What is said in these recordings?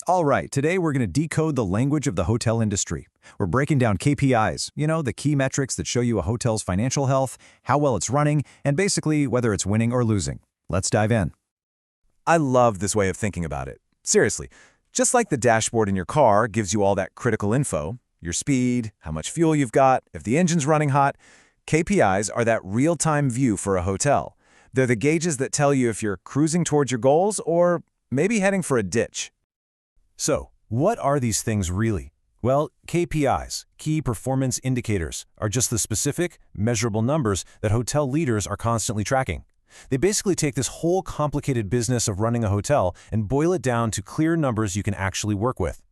All right, today we're going to decode the language of the hotel industry. We're breaking down KPIs, the key metrics that show you a hotel's financial health, how well it's running, and basically whether it's winning or losing. Let's dive in. I love this way of thinking about it. Seriously, just like the dashboard in your car gives you all that critical info, your speed, how much fuel you've got, if the engine's running hot, KPIs are that real-time view for a hotel. They're the gauges that tell you if you're cruising towards your goals or maybe heading for a ditch. So, what are these things really? Well, KPIs, key performance indicators, are just the specific, measurable numbers that hotel leaders are constantly tracking. They basically take this whole complicated business of running a hotel and boil it down to clear numbers you can actually work with.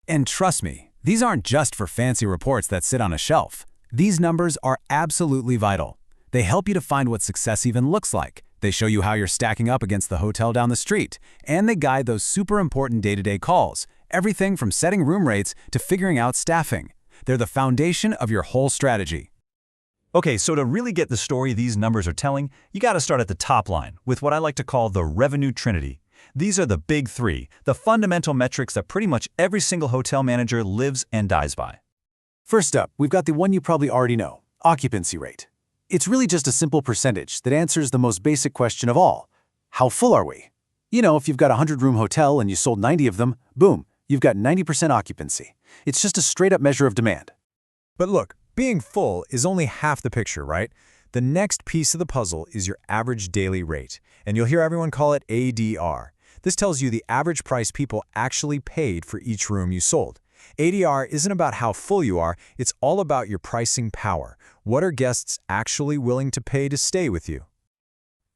And trust me, these aren't just for fancy reports that sit on a shelf. These numbers are absolutely vital. They help you to find what success even looks like. They show you how you're stacking up against the hotel down the street, and they guide those super important day-to-day calls, everything from setting room rates to figuring out staffing. They're the foundation of your whole strategy. Okay, so to really get the story these numbers are telling, you got to start at the top line with what I like to call the revenue trinity. These are the big three, the fundamental metrics that pretty much every single hotel manager lives and dies by. First up, we've got the one you probably already know, occupancy rate. It's really just a simple percentage that answers the most basic question of all. How full are we? If you've got a 100-room hotel and you sold 90 of them, boom, you've got 90% occupancy. It's just a straight-up measure of demand. But look, being full is only half the picture, right? The next piece of the puzzle is your average daily rate, and you'll hear everyone call it ADR. This tells you the average price people actually paid for each room you sold. ADR isn't about how full you are, it's all about your pricing power. What are guests actually willing to pay to stay with you?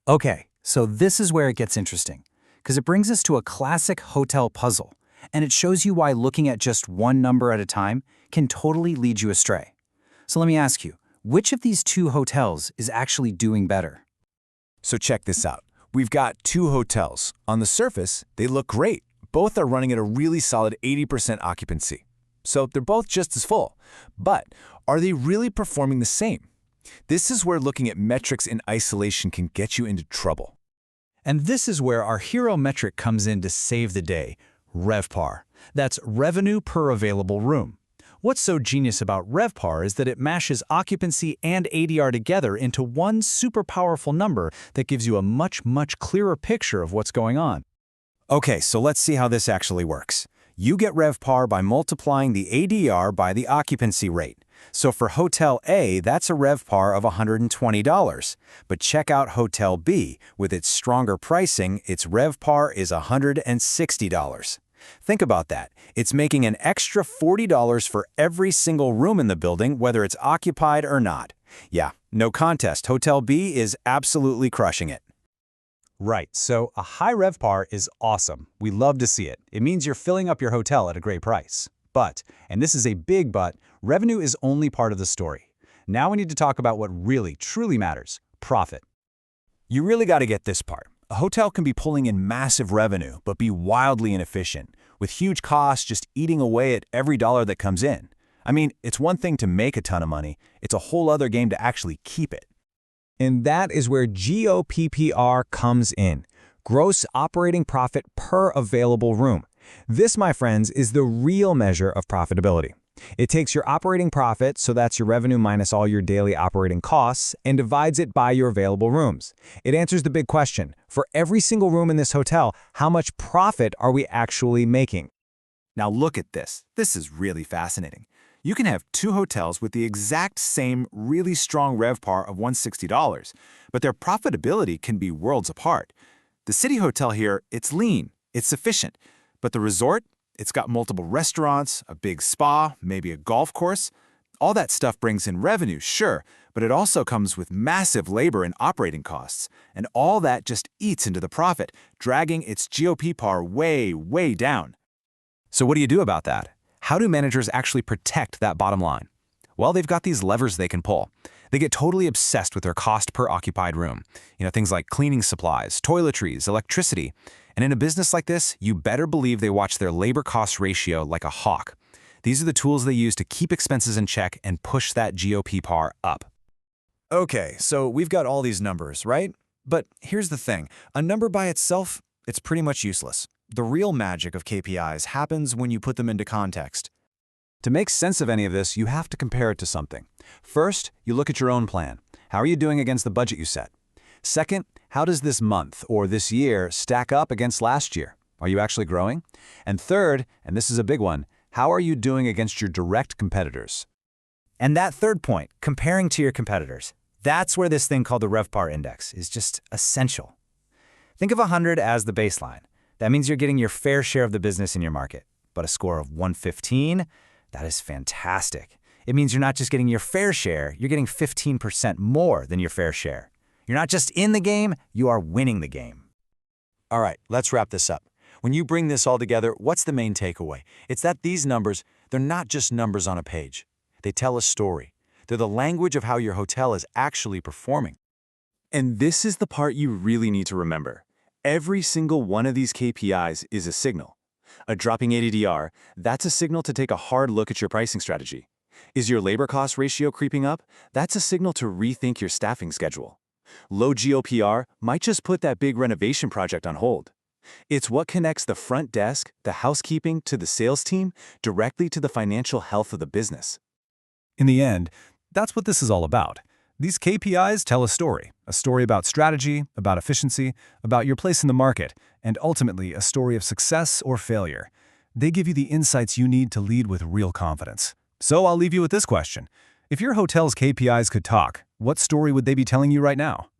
Okay, so this is where it gets interesting, because it brings us to a classic hotel puzzle, and it shows you why looking at just one number at a time can totally lead you astray. So let me ask you, which of these two hotels is actually doing better? So check this out. We've got two hotels. On the surface, they look great. Both are running at a really solid 80% occupancy. So they're both just as full. But are they really performing the same? This is where looking at metrics in isolation can get you into trouble. And this is where our hero metric comes in to save the day, RevPAR. That's revenue per available room. What's so genius about RevPAR is that it mashes occupancy and ADR together into one super powerful number that gives you a much clearer picture of what's going on. Okay, so let's see how this actually works. You get RevPAR by multiplying the ADR by the occupancy rate. So for Hotel A, that's a RevPAR of $120. But check out Hotel B. With its stronger pricing, its RevPAR is $160. Think about that. It's making an extra $40 for every single room in the building, whether it's occupied or not. Yeah, no contest. Hotel B is absolutely crushing it. Right, so a high RevPAR is awesome. We love to see it. It means you're filling up your hotel at a great price. But, and this is a big but, revenue is only part of the story. Now we need to talk about what really, truly matters, profit. You really got to get this part. A hotel can be pulling in massive revenue, but be wildly inefficient, with huge costs just eating away at every dollar that comes in. I mean, it's one thing to make a ton of money, it's a whole other game to actually keep it. And that is where GOPPR comes in, gross operating profit per available room. This, my friends, is the real measure of profitability. It takes your operating profit, so that's your revenue minus all your daily operating costs, and divides it by your available rooms. It answers the big question, for every single room in this hotel, how much profit are we actually making? Now look at this. This is really fascinating. You can have two hotels with the exact same really strong RevPAR of $160, but their profitability can be worlds apart. The City Hotel here, it's lean, it's sufficient, but the resort, it's got multiple restaurants, a big spa, maybe a golf course. All that stuff brings in revenue, sure, but it also comes with massive labor and operating costs, and all that just eats into the profit, dragging its GOPPAR way down. So what do you do about that? How do managers actually protect that bottom line? Well, they've got these levers they can pull. They get totally obsessed with their cost per occupied room. Things like cleaning supplies, toiletries, electricity. And in a business like this, you better believe they watch their labor cost ratio like a hawk. These are the tools they use to keep expenses in check and push that GOPPAR up. Okay, so we've got all these numbers, right? But here's the thing. A number by itself, it's pretty much useless. The real magic of KPIs happens when you put them into context. To make sense of any of this, you have to compare it to something. First, you look at your own plan. How are you doing against the budget you set? Second, how does this month or this year stack up against last year? Are you actually growing? And third, and this is a big one, how are you doing against your direct competitors? And that third point, comparing to your competitors, that's where this thing called the RevPAR index is just essential. Think of 100 as the baseline. That means you're getting your fair share of the business in your market. But a score of 115, that is fantastic. It means you're not just getting your fair share, you're getting 15% more than your fair share. You're not just in the game, you are winning the game. All right, let's wrap this up. When you bring this all together, what's the main takeaway? It's that these numbers, they're not just numbers on a page. They tell a story. They're the language of how your hotel is actually performing. And this is the part you really need to remember. Every single one of these KPIs is a signal. A dropping ADR, that's a signal to take a hard look at your pricing strategy. Is your labor cost ratio creeping up? That's a signal to rethink your staffing schedule. Low GOPR might just put that big renovation project on hold. It's what connects the front desk, the housekeeping, to the sales team, directly to the financial health of the business. In the end, that's what this is all about. These KPIs tell a story about strategy, about efficiency, about your place in the market, and ultimately a story of success or failure. They give you the insights you need to lead with real confidence. So I'll leave you with this question. If your hotel's KPIs could talk, what story would they be telling you right now?